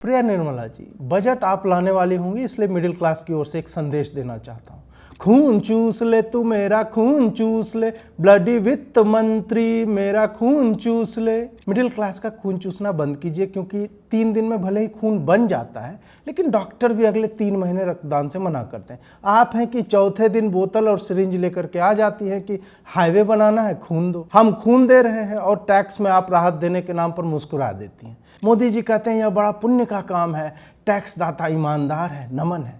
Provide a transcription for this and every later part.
प्रिया Nirmala ji, budget आप लाने वाली होंगी, इसलिए मिडिल क्लास की ओर से एक संदेश देना चाहता हूँ। खून चूस ले तू मेरा खून चूस ले, ब्लडी वित्त मंत्री मेरा खून चूस ले। मिडिल क्लास का खून चूसना बंद कीजिए, क्योंकि 3 दिन में भले ही खून बन जाता है, लेकिन डॉक्टर भी अगले 3 महीने रक्तदान से मना करते हैं। आप हैं कि चौथे दिन बोतल और सिरिंज लेकर के आ जाती है कि हाईवे बनाना है, खून दो। हम खून दे रहे हैं और टैक्स में आप राहत देने के नाम पर मुस्कुरा देती हैं। मोदी जी कहते हैं यह बड़ा पुण्य का काम है, टैक्स दाता ईमानदार है, नमन है।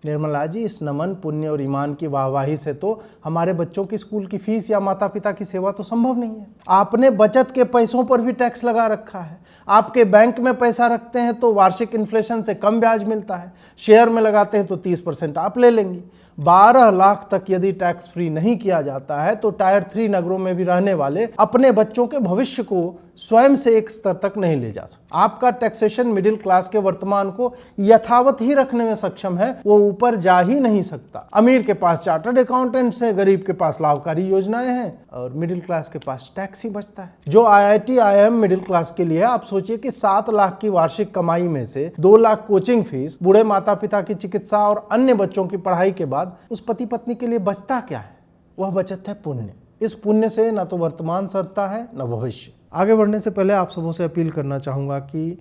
निर्मला जी, इस नमन, पुण्य और ईमान की वाहवाही से तो हमारे बच्चों की स्कूल की फीस या माता पिता की सेवा तो संभव नहीं है। आपने बचत के पैसों पर भी टैक्स लगा रखा है। आपके बैंक में पैसा रखते हैं तो वार्षिक इन्फ्लेशन से कम ब्याज मिलता है, शेयर में लगाते हैं तो 30% आप ले लेंगी। 12 लाख तक यदि टैक्स फ्री नहीं किया जाता है तो टायर 3 नगरों में भी रहने वाले अपने बच्चों के भविष्य को स्वयं से एक स्तर तक नहीं ले जा सकते। आपका टैक्सेशन मिडिल क्लास के वर्तमान को यथावत ही रखने में सक्षम है, वो ऊपर जा ही नहीं सकता। अमीर के पास चार्टर्ड अकाउंटेंट्स हैं, गरीब के पास लाभकारी योजनाएं हैं और मिडिल क्लास के पास टैक्स ही बचता है। जो IIT IIM मिडिल क्लास के लिए, आप सोचिए कि 7 लाख की वार्षिक कमाई में से 2 लाख कोचिंग फीस, बूढ़े माता पिता की चिकित्सा और अन्य बच्चों की पढ़ाई के बाद उस पति पत्नी के लिए बचता क्या है? वह बचत है पुण्य। इस पुण्य से न तो वर्तमान सधता है न भविष्य। आगे बढ़ने से पहले आप सबों से अपील करना चाहूँगा कि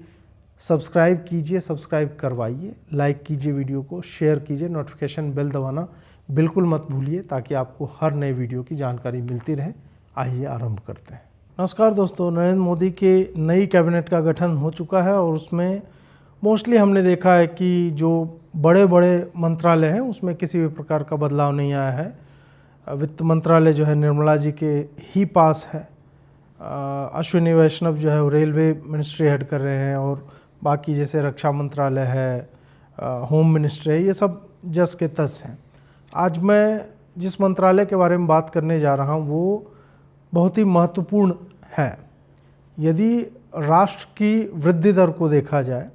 सब्सक्राइब कीजिए, सब्सक्राइब करवाइए, लाइक कीजिए वीडियो को, शेयर कीजिए, नोटिफिकेशन बेल दबाना बिल्कुल मत भूलिए ताकि आपको हर नए वीडियो की जानकारी मिलती रहे। आइए आरंभ करते हैं। नमस्कार दोस्तों, नरेंद्र मोदी के नई कैबिनेट का गठन हो चुका है और उसमें मोस्टली हमने देखा है कि जो बड़े बड़े मंत्रालय हैं उसमें किसी भी प्रकार का बदलाव नहीं आया है। वित्त मंत्रालय जो है निर्मला जी के ही पास है। अश्विनी वैष्णव जो है वो रेलवे मिनिस्ट्री हेड कर रहे हैं और बाकी जैसे रक्षा मंत्रालय है, होम मिनिस्ट्री है, ये सब जस के तस हैं। आज मैं जिस मंत्रालय के बारे में बात करने जा रहा हूँ वो बहुत ही महत्वपूर्ण है। यदि राष्ट्र की वृद्धि दर को देखा जाए,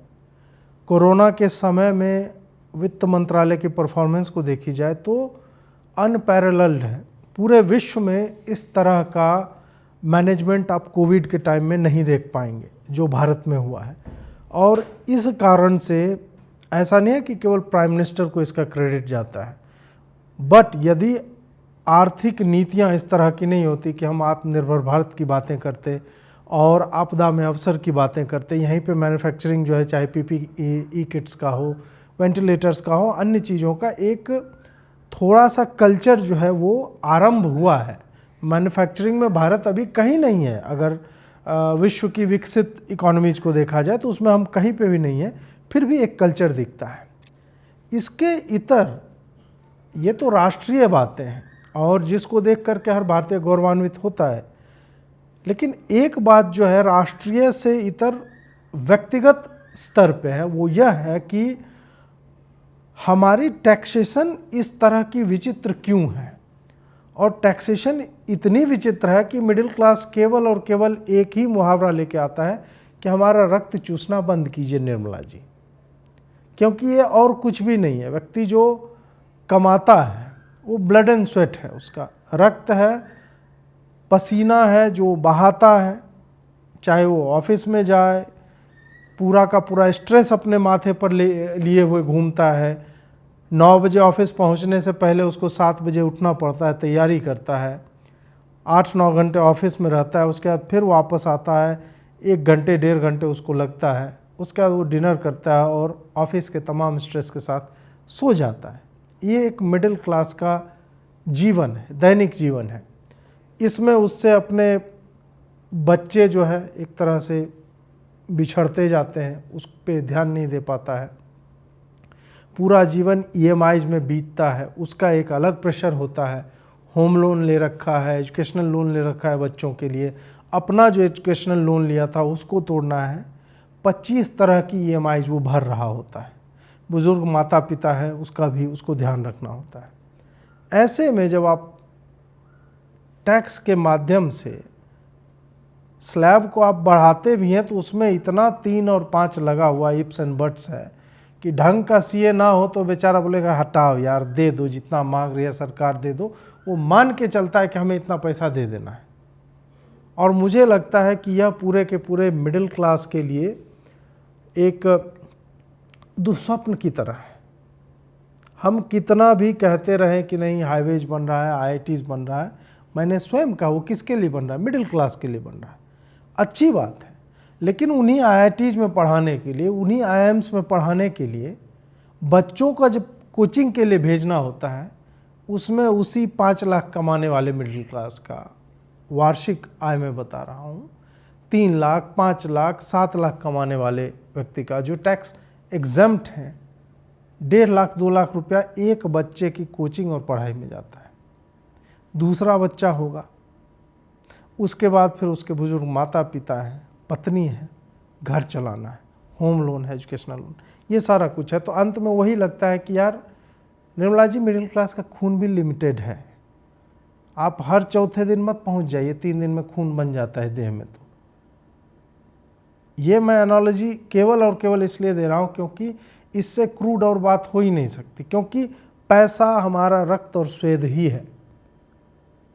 कोरोना के समय में वित्त मंत्रालय की परफॉर्मेंस को देखी जाए तो अनपैरेलल्ड है। पूरे विश्व में इस तरह का मैनेजमेंट आप कोविड के टाइम में नहीं देख पाएंगे जो भारत में हुआ है। और इस कारण से ऐसा नहीं है कि केवल प्राइम मिनिस्टर को इसका क्रेडिट जाता है, बट यदि आर्थिक नीतियां इस तरह की नहीं होती कि हम आत्मनिर्भर भारत की बातें करते और आपदा में अवसर की बातें करते, यहीं पे मैन्युफैक्चरिंग जो है, चाहे PPE किट्स का हो, वेंटिलेटर्स का हो, अन्य चीज़ों का एक थोड़ा सा कल्चर जो है वो आरंभ हुआ है। मैन्युफैक्चरिंग में भारत अभी कहीं नहीं है। अगर विश्व की विकसित इकोनॉमीज को देखा जाए तो उसमें हम कहीं पे भी नहीं है, फिर भी एक कल्चर दिखता है। इसके इतर ये तो राष्ट्रीय बातें हैं और जिसको देख करके हर भारतीय गौरवान्वित होता है, लेकिन एक बात जो है राष्ट्रीय से इतर व्यक्तिगत स्तर पे है, वो यह है कि हमारी टैक्सेशन इस तरह की विचित्र क्यों है। और टैक्सेशन इतनी विचित्र है कि मिडिल क्लास केवल और केवल एक ही मुहावरा लेके आता है कि हमारा रक्त चूसना बंद कीजिए निर्मला जी, क्योंकि ये और कुछ भी नहीं है। व्यक्ति जो कमाता है वो ब्लड एंड स्वेट है, उसका रक्त है, पसीना है जो बहाता है, चाहे वो ऑफिस में जाए, पूरा का पूरा स्ट्रेस अपने माथे पर लिए हुए घूमता है। 9 बजे ऑफिस पहुंचने से पहले उसको 7 बजे उठना पड़ता है, तैयारी करता है, 8-9 घंटे ऑफिस में रहता है, उसके बाद फिर वापस आता है, 1 घंटे 1.5 घंटे उसको लगता है, उसके बाद वो डिनर करता है और ऑफिस के तमाम स्ट्रेस के साथ सो जाता है। ये एक मिडिल क्लास का जीवन है, दैनिक जीवन है। इसमें उससे अपने बच्चे जो है एक तरह से बिछड़ते जाते हैं, उस पर ध्यान नहीं दे पाता है। पूरा जीवन EMIs में बीतता है, उसका एक अलग प्रेशर होता है। होम लोन ले रखा है, एजुकेशनल लोन ले रखा है बच्चों के लिए, अपना जो एजुकेशनल लोन लिया था उसको तोड़ना है। 25 तरह की EMIs वो भर रहा होता है। बुजुर्ग माता पिता है, उसका भी उसको ध्यान रखना होता है। ऐसे में जब आप टैक्स के माध्यम से स्लैब को आप बढ़ाते भी हैं तो उसमें इतना 3 और 5 लगा हुआ इफ्स एंड बट्स है कि ढंग का CA ना हो तो बेचारा बोलेगा हटाओ यार, दे दो, जितना मांग रही है सरकार दे दो। वो मान के चलता है कि हमें इतना पैसा दे देना है। और मुझे लगता है कि यह पूरे के पूरे मिडिल क्लास के लिए एक दुस्वप्न की तरह है। हम कितना भी कहते रहें कि नहीं हाईवेज बन रहा है, आईआईटीज़ बन रहा है, मैंने स्वयं कहा वो किसके लिए बन रहा है, मिडिल क्लास के लिए बन रहा है, अच्छी बात है। लेकिन उन्हीं आईआईटीज़ में पढ़ाने के लिए, उन्हीं आईआईएम्स में पढ़ाने के लिए बच्चों का जब कोचिंग के लिए भेजना होता है, उसमें उसी 5 लाख कमाने वाले मिडिल क्लास का वार्षिक आय में बता रहा हूँ, 3 लाख, 5 लाख, 7 लाख कमाने वाले व्यक्ति का जो टैक्स एग्जम्प्ट हैं, 1.5 लाख 2 लाख रुपया एक बच्चे की कोचिंग और पढ़ाई में जाता है। दूसरा बच्चा होगा, उसके बाद फिर उसके बुजुर्ग माता पिता हैं, पत्नी है, घर चलाना है, होम लोन है, एजुकेशनल लोन, ये सारा कुछ है। तो अंत में वही लगता है कि यार निर्मला जी, मिडिल क्लास का खून भी लिमिटेड है। आप हर चौथे दिन मत पहुंच जाइए, 3 दिन में खून बन जाता है देह में। तो ये मैं एनालॉजी केवल और केवल इसलिए दे रहा हूँ क्योंकि इससे क्रूड और बात हो ही नहीं सकती, क्योंकि पैसा हमारा रक्त और स्वेद ही है।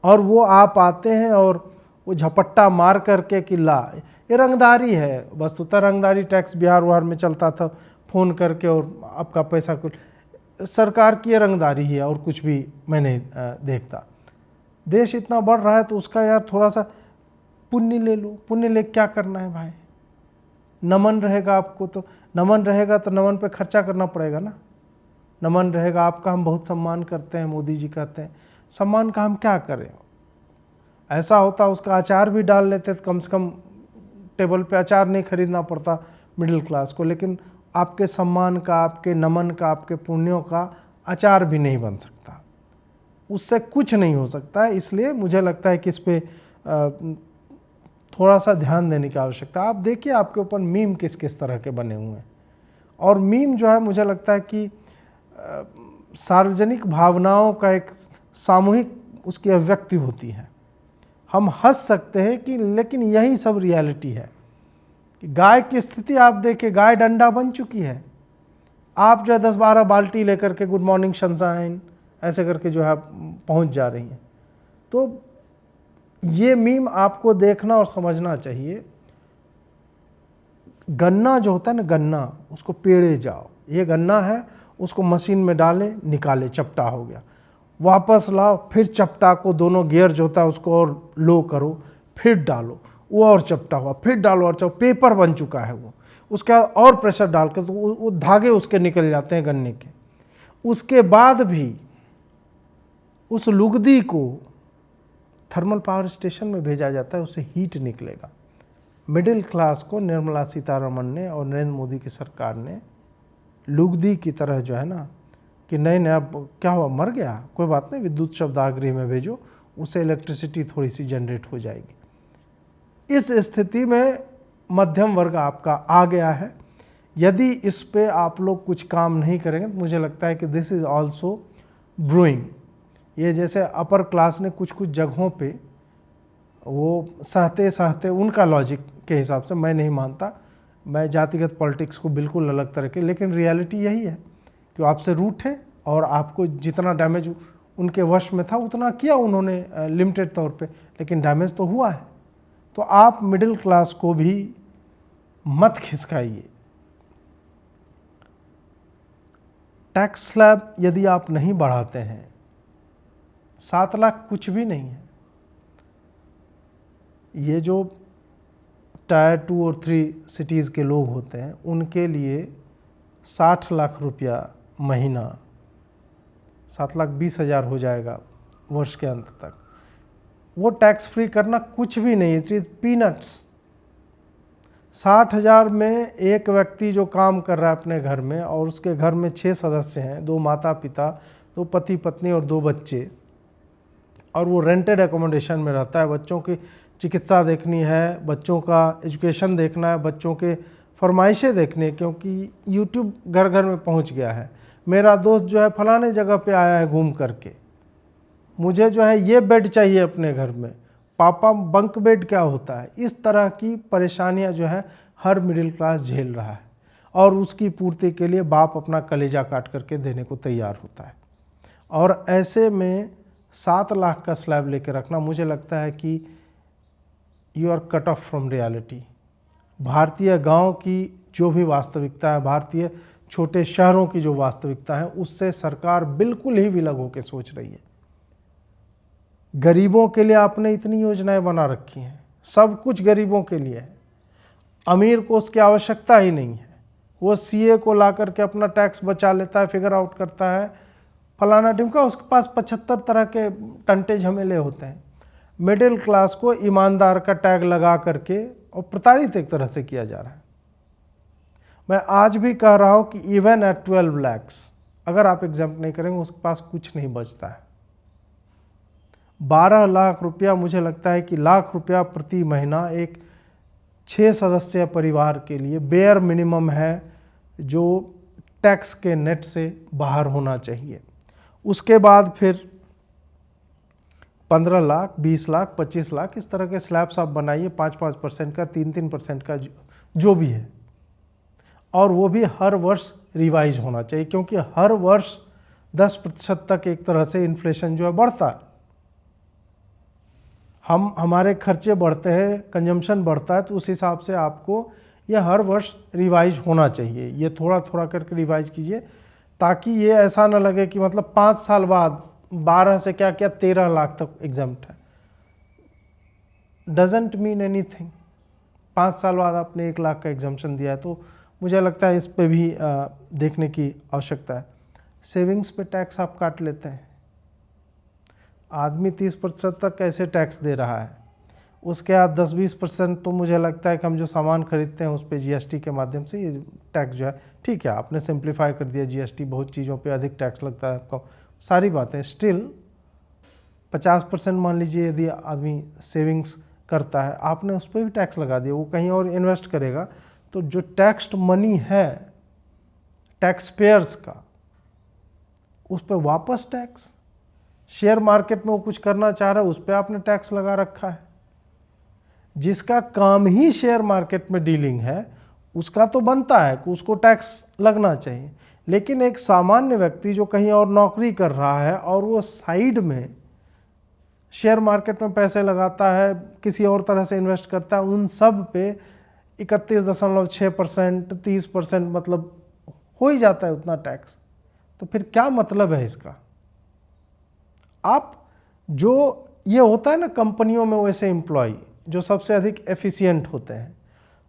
और वो आप आते हैं और वो झपट्टा मार करके कि ला, ये रंगदारी है। वस्तुतः रंगदारी टैक्स बिहार उहार में चलता था, फ़ोन करके और आपका पैसा कुछ, सरकार की ये रंगदारी ही है और कुछ भी मैं नहीं देखता। देश इतना बढ़ रहा है तो उसका यार थोड़ा सा पुण्य ले लो। पुण्य ले क्या करना है भाई, नमन रहेगा आपको तो, नमन रहेगा तो नमन पे खर्चा करना पड़ेगा ना। नमन रहेगा आपका, हम बहुत सम्मान करते हैं, मोदी जी कहते हैं, सम्मान का हम क्या करें। ऐसा होता उसका अचार भी डाल लेते तो कम से कम टेबल पे अचार नहीं खरीदना पड़ता मिडिल क्लास को। लेकिन आपके सम्मान का, आपके नमन का, आपके पुण्यों का अचार भी नहीं बन सकता, उससे कुछ नहीं हो सकता है। इसलिए मुझे लगता है कि इस पर थोड़ा सा ध्यान देने की आवश्यकता है। आप देखिए आपके ऊपर मीम किस किस तरह के बने हुए हैं, और मीम जो है मुझे लगता है कि सार्वजनिक भावनाओं का एक सामूहिक उसकी अभिव्यक्ति होती है। हम हंस सकते हैं कि, लेकिन यही सब रियलिटी है। कि गाय की स्थिति आप देखिए, गाय डंडा बन चुकी है। आप जो है 10-12 बाल्टी लेकर के गुड मॉर्निंग सनशाइन ऐसे करके जो है पहुंच जा रही हैं। तो ये मीम आपको देखना और समझना चाहिए। गन्ना जो होता है ना, गन्ना, उसको पेड़े जाओ, ये गन्ना है, उसको मशीन में डाले, निकाले, चपटा हो गया, वापस लाओ, फिर चपटा को दोनों गियर जो होता है उसको और लो करो, फिर डालो, वो और चपटा हुआ, फिर डालो और पेपर बन चुका है वो। उसके बाद और प्रेशर डाल के तो वो धागे उसके निकल जाते हैं गन्ने के। उसके बाद भी उस लुगदी को थर्मल पावर स्टेशन में भेजा जाता है, उससे हीट निकलेगा। मिडिल क्लास को निर्मला सीतारमण ने और नरेंद्र मोदी की सरकार ने लुगदी की तरह जो है ना कि नहीं नहीं अब क्या हुआ, मर गया, कोई बात नहीं, विद्युत शवदाह में भेजो, उससे इलेक्ट्रिसिटी थोड़ी सी जनरेट हो जाएगी। इस स्थिति में मध्यम वर्ग आपका आ गया है। यदि इस पे आप लोग कुछ काम नहीं करेंगे तो मुझे लगता है कि दिस इज़ ऑल्सो ब्रूइंग। ये जैसे अपर क्लास ने कुछ कुछ जगहों पे वो सहते सहते, उनका लॉजिक के हिसाब से मैं नहीं मानता, मैं जातिगत पॉलिटिक्स को बिल्कुल अलग तरह के, लेकिन रियलिटी यही है कि आपसे रूठे और आपको जितना डैमेज उनके वश में था उतना किया उन्होंने लिमिटेड तौर पे, लेकिन डैमेज तो हुआ है। तो आप मिडिल क्लास को भी मत खिसकाइए। टैक्स स्लैब यदि आप नहीं बढ़ाते हैं, 7 लाख कुछ भी नहीं है। ये जो टायर 2 और 3 सिटीज़ के लोग होते हैं उनके लिए 60 लाख रुपया महीना, 7,20,000 हो जाएगा वर्ष के अंत तक, वो टैक्स फ्री करना कुछ भी नहीं, इट इज़ पीनट्स। 60,000 में एक व्यक्ति जो काम कर रहा है अपने घर में और उसके घर में 6 सदस्य हैं, 2 माता पिता, 2 पति पत्नी और 2 बच्चे, और वो रेंटेड एकोमोडेशन में रहता है। बच्चों की चिकित्सा देखनी है, बच्चों का एजुकेशन देखना है, बच्चों के फरमाइशें देखनी है, क्योंकि यूट्यूब घर घर में पहुंच गया है। मेरा दोस्त जो है फलाने जगह पे आया है घूम करके, मुझे जो है ये बेड चाहिए अपने घर में, पापा बंक बेड क्या होता है। इस तरह की परेशानियां जो है हर मिडिल क्लास झेल रहा है, और उसकी पूर्ति के लिए बाप अपना कलेजा काट करके देने को तैयार होता है। और ऐसे में 7 लाख का स्लैब लेके रखना, मुझे लगता है कि you are cut off from reality. भारतीय गांव की जो भी वास्तविकता है, भारतीय छोटे शहरों की जो वास्तविकता है उससे सरकार बिल्कुल ही विलग होकर सोच रही है। गरीबों के लिए आपने इतनी योजनाएं बना रखी हैं, सब कुछ गरीबों के लिए है, अमीर को उसकी आवश्यकता ही नहीं है। वो सीए को ला करके अपना टैक्स बचा लेता है, फिगर आउट करता है, फलाना ढिमका, उसके पास 75 तरह के टंटे झमेले होते हैं। मिडिल क्लास को ईमानदार का टैग लगा करके और प्रताड़ित एक तरह से किया जा रहा है। मैं आज भी कह रहा हूं कि इवन एट 12 lakhs अगर आप एग्जाम्प्ट नहीं करेंगे उसके पास कुछ नहीं बचता है। 12 लाख रुपया, मुझे लगता है कि लाख रुपया प्रति महीना एक 6 सदस्य परिवार के लिए बेयर मिनिमम है जो टैक्स के नेट से बाहर होना चाहिए। उसके बाद फिर 15 लाख, 20 लाख, 25 लाख, इस तरह के स्लैब्स आप बनाइए, 5-5% का, 3-3% का, जो भी है। और वो भी हर वर्ष रिवाइज होना चाहिए, क्योंकि हर वर्ष 10% तक एक तरह से इन्फ्लेशन जो है बढ़ता है। हमारे खर्चे बढ़ते हैं, कंजम्पशन बढ़ता है, तो उस हिसाब से आपको ये हर वर्ष रिवाइज होना चाहिए। ये थोड़ा थोड़ा करके रिवाइज कीजिए, ताकि ये ऐसा ना लगे कि मतलब 5 साल बाद 12 से क्या क्या 13 लाख तक एग्जम्प्ट है। Doesn't mean anything. 5 साल बाद आपने 1 लाख का एग्जम्पशन दिया है, तो मुझे लगता है इस पे भी देखने की आवश्यकता है। सेविंग्स पे टैक्स आप काट लेते हैं, आदमी 30% तक कैसे टैक्स दे रहा है, उसके बाद 10-20% तो मुझे लगता है कि हम जो सामान खरीदते हैं उस पर जीएसटी के माध्यम से ये टैक्स जो है, ठीक है आपने सिंप्लीफाई कर दिया जीएसटी, बहुत चीज़ों पे अधिक टैक्स लगता है आपको, सारी बातें, स्टिल 50% मान लीजिए यदि आदमी सेविंग्स करता है, आपने उस पर भी टैक्स लगा दिया, वो कहीं और इन्वेस्ट करेगा, तो जो टैक्स्ड मनी है टैक्स पेयर्स का, उस पर वापस टैक्स। शेयर मार्केट में वो कुछ करना चाह रहा है, उस पर आपने टैक्स लगा रखा है। जिसका काम ही शेयर मार्केट में डीलिंग है उसका तो बनता है कि उसको टैक्स लगना चाहिए, लेकिन एक सामान्य व्यक्ति जो कहीं और नौकरी कर रहा है और वो साइड में शेयर मार्केट में पैसे लगाता है, किसी और तरह से इन्वेस्ट करता है, उन सब पे 31.6%, 30%, मतलब हो ही जाता है उतना टैक्स। तो फिर क्या मतलब है इसका? आप जो ये होता है ना कंपनियों में, वैसे एम्प्लॉय जो सबसे अधिक एफिशिएंट होते हैं,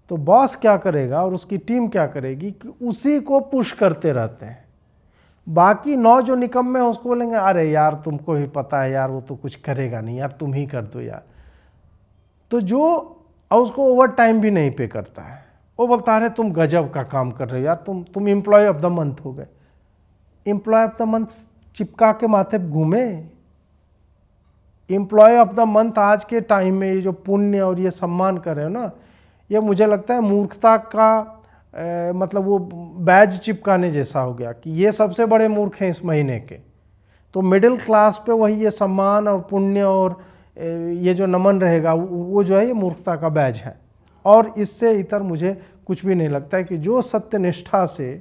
तो बॉस क्या करेगा और उसकी टीम क्या करेगी कि उसी को पुश करते रहते हैं। बाकी 9 जो निकम्मे हैं उसको बोलेंगे अरे यार तुमको ही पता है यार, वो तो कुछ करेगा नहीं यार, तुम ही कर दो यार। तो जो और उसको ओवर टाइम भी नहीं पे करता है, वो बोलता है तुम गजब का काम कर रहे हो यार, तुम एम्प्लॉय ऑफ द मंथ हो गए। एम्प्लॉय ऑफ द मंथ चिपका के माथे पे घूमे। एम्प्लॉय ऑफ द मंथ आज के टाइम में ये जो पुण्य और ये सम्मान कर रहे हो ना, ये मुझे लगता है मूर्खता का मतलब वो बैज चिपकाने जैसा हो गया कि ये सबसे बड़े मूर्ख हैं इस महीने के। तो मिडिल क्लास पे वही ये सम्मान और पुण्य और ये जो नमन रहेगा वो जो है ये मूर्खता का बैज है। और इससे इतर मुझे कुछ भी नहीं लगता है कि जो सत्यनिष्ठा से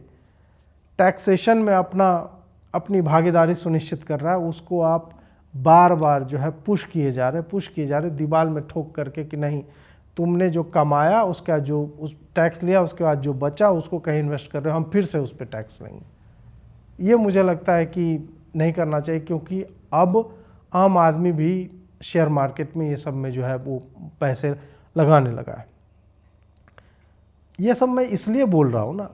टैक्सेशन में अपनी भागीदारी सुनिश्चित कर रहा है, उसको आप बार बार जो है पुश किए जा रहे दीवार में ठोक करके कि नहीं, तुमने जो कमाया उसका जो उस टैक्स लिया, उसके बाद जो बचा उसको कहीं इन्वेस्ट कर रहे हो, हम फिर से उस पर टैक्स लेंगे। ये मुझे लगता है कि नहीं करना चाहिए, क्योंकि अब आम आदमी भी शेयर मार्केट में ये सब में जो है वो पैसे लगाने लगा है। ये सब मैं इसलिए बोल रहा हूँ ना,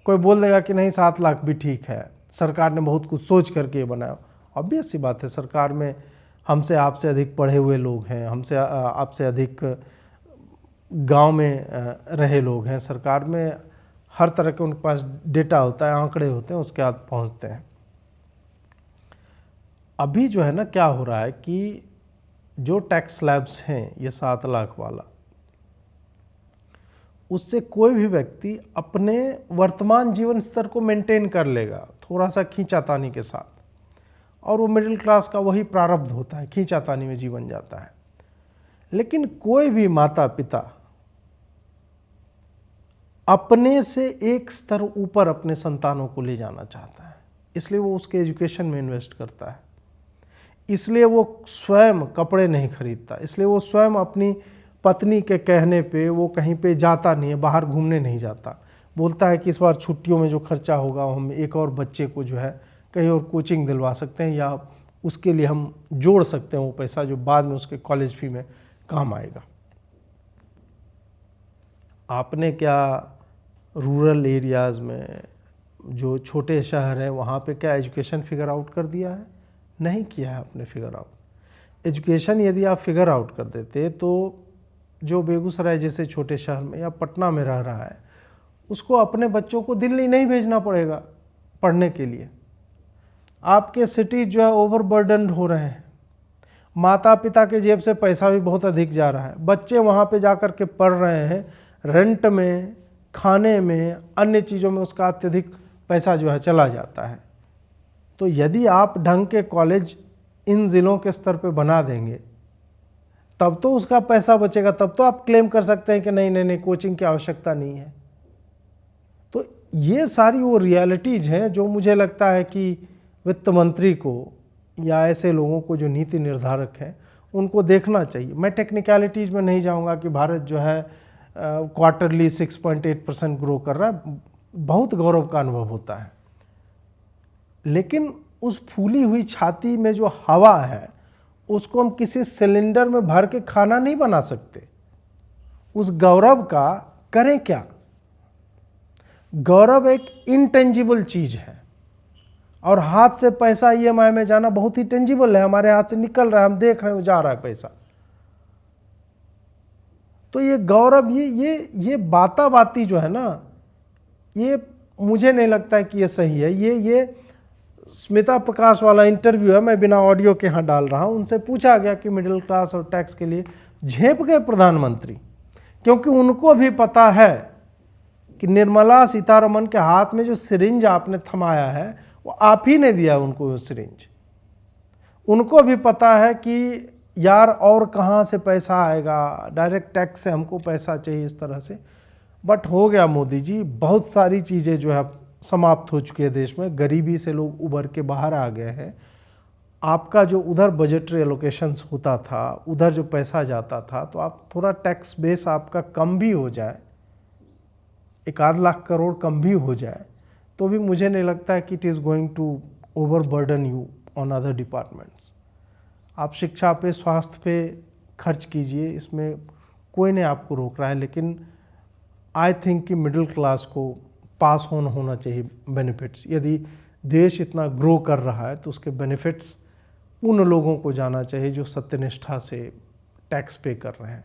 कोई बोल देगा कि नहीं 7 लाख भी ठीक है, सरकार ने बहुत कुछ सोच करके ये बनाया। ऑब्वियस सी बात है, सरकार में हमसे आपसे अधिक पढ़े हुए लोग हैं, हमसे आपसे अधिक गांव में रहे लोग हैं, सरकार में हर तरह के उनके पास डेटा होता है, आंकड़े होते हैं, उसके बाद पहुंचते हैं। अभी जो है ना क्या हो रहा है कि जो टैक्स स्लैब्स हैं ये 7 लाख वाला, उससे कोई भी व्यक्ति अपने वर्तमान जीवन स्तर को मेंटेन कर लेगा थोड़ा सा खींचातानी के साथ, और वो मिडिल क्लास का वही प्रारब्ध होता है, खींचातानी में जीवन जाता है। लेकिन कोई भी माता पिता अपने से एक स्तर ऊपर अपने संतानों को ले जाना चाहता है, इसलिए वो उसके एजुकेशन में इन्वेस्ट करता है, इसलिए वो स्वयं कपड़े नहीं खरीदता, इसलिए वो स्वयं अपनी पत्नी के कहने पे वो कहीं पे जाता नहीं है, बाहर घूमने नहीं जाता, बोलता है कि इस बार छुट्टियों में जो खर्चा होगा हम एक और बच्चे को जो है कहीं और कोचिंग दिलवा सकते हैं या उसके लिए हम जोड़ सकते हैं वो पैसा जो बाद में उसके कॉलेज फी में काम आएगा। आपने क्या रूरल एरियाज़ में जो छोटे शहर हैं वहाँ पे क्या एजुकेशन फिगर आउट कर दिया है? नहीं किया है आपने फिगर आउट। एजुकेशन यदि आप फिगर आउट कर देते तो जो बेगूसराय जैसे छोटे शहर में या पटना में रह रहा है उसको अपने बच्चों को दिल्ली नहीं भेजना पड़ेगा पढ़ने के लिए। आपके सिटीज जो है ओवरबर्डन्ड हो रहे हैं, माता पिता के जेब से पैसा भी बहुत अधिक जा रहा है, बच्चे वहाँ पे जा कर के पढ़ रहे हैं, रेंट में, खाने में, अन्य चीज़ों में उसका अत्यधिक पैसा जो है चला जाता है। तो यदि आप ढंग के कॉलेज इन ज़िलों के स्तर पे बना देंगे तब तो उसका पैसा बचेगा, तब तो आप क्लेम कर सकते हैं कि नहीं नहीं नहीं कोचिंग की आवश्यकता नहीं है। तो ये सारी वो रियलिटीज़ हैं जो मुझे लगता है कि वित्त मंत्री को या ऐसे लोगों को जो नीति निर्धारक हैं उनको देखना चाहिए। मैं टेक्निकलिटीज़ में नहीं जाऊंगा कि भारत जो है क्वार्टरली 6.8% ग्रो कर रहा है, बहुत गौरव का अनुभव होता है, लेकिन उस फूली हुई छाती में जो हवा है उसको हम किसी सिलेंडर में भर के खाना नहीं बना सकते। उस गौरव का करें क्या? गौरव एक इनटेंजिबल चीज है और हाथ से पैसा ईएमआई में जाना बहुत ही टेंजिबल है, हमारे हाथ से निकल रहा है, हम देख रहे हैं जा रहा है पैसा। तो ये गौरव ये बाता बाती जो है ना, ये मुझे नहीं लगता है कि ये सही है। ये स्मिता प्रकाश वाला इंटरव्यू है, मैं बिना ऑडियो के यहाँ डाल रहा हूँ। उनसे पूछा गया कि मिडिल क्लास और टैक्स के लिए झेप गए प्रधानमंत्री, क्योंकि उनको भी पता है कि निर्मला सीतारमण के हाथ में जो सिरिंज आपने थमाया है वो आप ही ने दिया उनको वो सिरिंज। उनको भी पता है कि यार और कहाँ से पैसा आएगा, डायरेक्ट टैक्स से हमको पैसा चाहिए इस तरह से। बट हो गया मोदी जी, बहुत सारी चीज़ें जो है समाप्त हो चुकी है देश में, गरीबी से लोग उभर के बाहर आ गए हैं। आपका जो उधर बजटरी एलोकेशंस होता था, उधर जो पैसा जाता था, तो आप थोड़ा टैक्स बेस आपका कम भी हो जाए, 1-8 लाख करोड़ कम भी हो जाए, तो भी मुझे नहीं लगता है कि it is going to overburden you on other departments. आप शिक्षा पे, स्वास्थ्य पे खर्च कीजिए, इसमें कोई नहीं आपको रोक रहा है, लेकिन आई थिंक कि मिडिल क्लास को पास ऑन होना चाहिए बेनिफिट्स। यदि देश इतना ग्रो कर रहा है तो उसके बेनिफिट्स उन लोगों को जाना चाहिए जो सत्यनिष्ठा से टैक्स पे कर रहे हैं।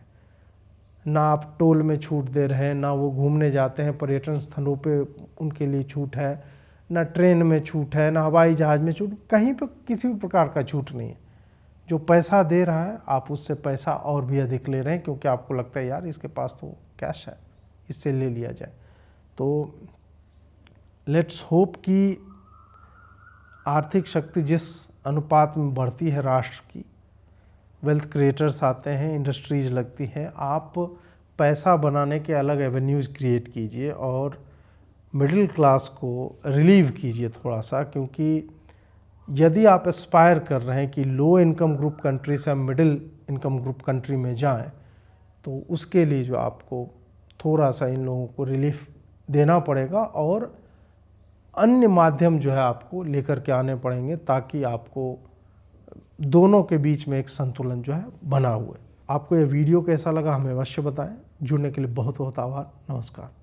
ना आप टोल में छूट दे रहे हैं, ना वो घूमने जाते हैं पर्यटन स्थलों पे उनके लिए छूट है, ना ट्रेन में छूट है, ना हवाई जहाज़ में छूट, कहीं पर किसी भी प्रकार का छूट नहीं है। जो पैसा दे रहा है आप उससे पैसा और भी अधिक ले रहे हैं, क्योंकि आपको लगता है यार इसके पास तो कैश है, इससे ले लिया जाए। तो लेट्स होप कि आर्थिक शक्ति जिस अनुपात में बढ़ती है राष्ट्र की, वेल्थ क्रिएटर्स आते हैं, इंडस्ट्रीज लगती हैं, आप पैसा बनाने के अलग एवेन्यूज़ क्रिएट कीजिए और मिडिल क्लास को रिलीव कीजिए थोड़ा सा। क्योंकि यदि आप एस्पायर कर रहे हैं कि लो इनकम ग्रुप कंट्री से हम मिडिल इनकम ग्रुप कंट्री में जाएं, तो उसके लिए जो आपको थोड़ा सा इन लोगों को रिलीफ देना पड़ेगा और अन्य माध्यम जो है आपको लेकर के आने पड़ेंगे, ताकि आपको दोनों के बीच में एक संतुलन जो है बना हुआ है। आपको ये वीडियो कैसा लगा हमें अवश्य बताएं। जुड़ने के लिए बहुत बहुत आभार। नमस्कार।